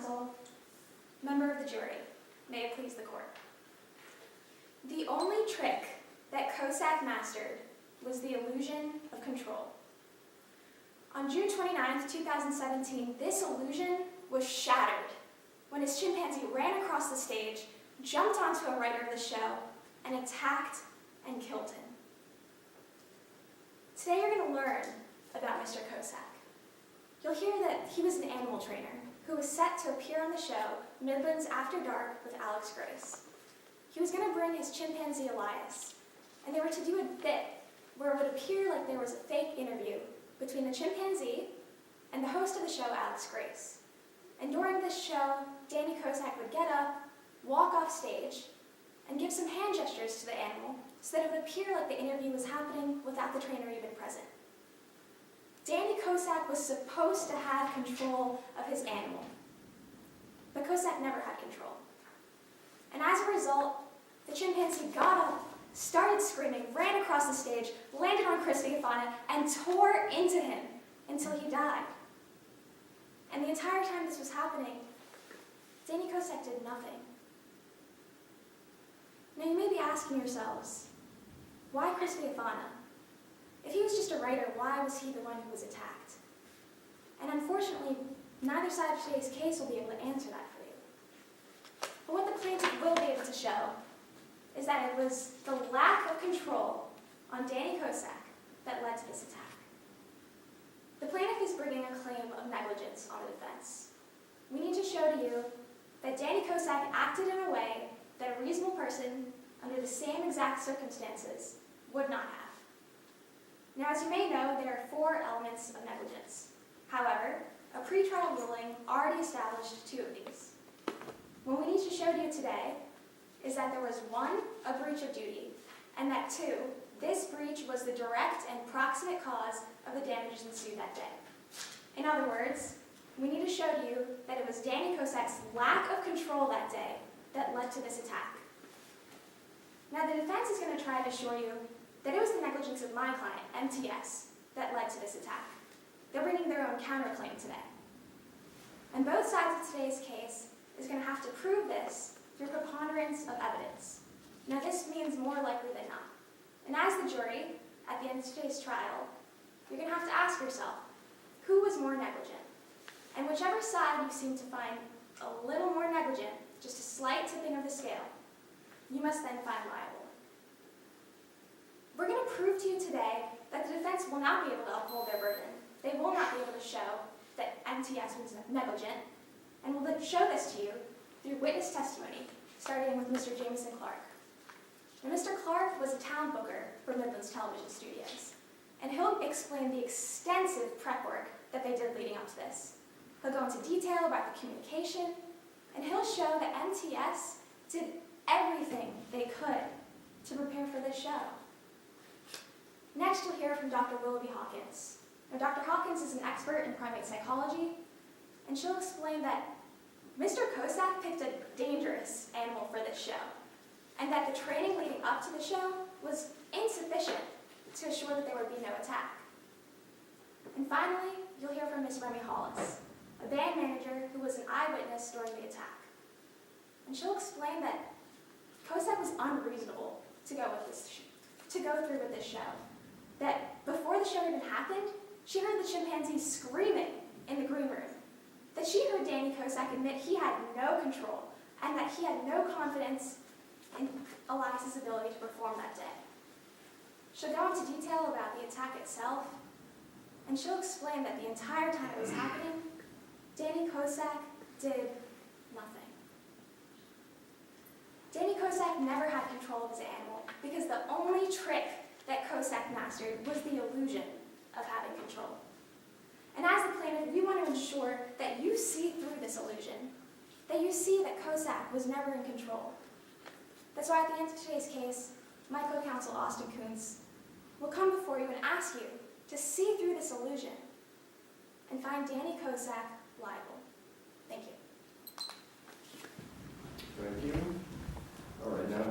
counsel, member of the jury, may it please the court. The only trick that Kosak mastered was the illusion of control. On June 29, 2017, this illusion was shattered when his chimpanzee ran across the stage, jumped onto a writer of the show, and attacked and killed him. Today you're going to learn about Mr. Kosak. You'll hear that he was an animal trainer who was set to appear on the show Midlands After Dark with Alex Grace. He was going to bring his chimpanzee Elias, and they were to do a bit where it would appear like there was a fake interview between the chimpanzee and the host of the show, Alex Grace. And during this show, Danny Kosak would get up, walk off stage, and give some hand gestures to the animal so that it would appear like the interview was happening without the trainer even present. Danny Kosak was supposed to have control of his animal, but Kosak never had control. And as a result, the chimpanzee got up, started screaming, ran across the stage, landed on Chris Vigafana, and tore into him until he died. And the entire time this was happening, Danny Kosak did nothing. Now you may be asking yourselves, why Chris Vigafana? If he was just a writer, why was he the one who was attacked? And unfortunately, neither side of today's case will be able to answer that for you. But what the plaintiff will be able to show is that it was the lack of control on Danny Kosak that led to this attack. The plaintiff is bringing a claim of negligence on the defense. We need to show to you that Danny Kosak acted in a way that a reasonable person, under the same exact circumstances, would not have. Now, as you may know, there are 4 elements of negligence. However, a pretrial ruling already established 2 of these. What we need to show to you today is that there was 1, a breach of duty, and that 2, this breach was the direct and proximate cause of the damages ensued that day. In other words, we need to show to you that it was Danny Kosak's lack of control that day that led to this attack. Now, the defense is going to try to assure you that it was the negligence of my client, MTS, that led to this attack. They're bringing their own counterclaim today. And both sides of today's case is going to have to prove this through preponderance of evidence. Now, this means more likely than not. And as the jury, at the end of today's trial, you're going to have to ask yourself, who was more negligent? And whichever side you seem to find a little more negligent, just a slight tipping of the scale, you must then find liable. We're going to prove to you today that the defense will not be able to uphold their burden. They will not be able to show that MTS was negligent, and we'll show this to you through witness testimony, starting with Mr. Jameson Clark. Now, Mr. Clark was a talent booker for Midlands Television Studios, and he'll explain the extensive prep work that they did leading up to this. He'll go into detail about the communication, and he'll show that MTS did everything they could to prepare for this show. Next, you'll hear from Dr. Willoughby Hawkins. Now, Dr. Hawkins is an expert in primate psychology, and she'll explain that Mr. Kosak picked a dangerous animal for this show, and that the training leading up to the show was insufficient to assure that there would be no attack. And finally, you'll hear from Ms. Remy Hollis, a band manager who was an eyewitness during the attack. And she'll explain that Kosak was unreasonable to go through with this show. That before the show even happened, she heard the chimpanzee screaming in the green room. That she heard Danny Kosak admit he had no control and that he had no confidence in Elias's ability to perform that day. She'll go into detail about the attack itself, and she'll explain that the entire time it was happening, Danny Kosak did nothing. Danny Kosak never had control of his animal because the only trick that Kosak mastered was the illusion of having control. And as the plaintiff, we want to ensure that you see through this illusion, that you see that Kosak was never in control. That's why at the end of today's case, my co-counsel Austin Kuntz will come before you and ask you to see through this illusion and find Danny Kosak liable. Thank you. Thank you. All right, now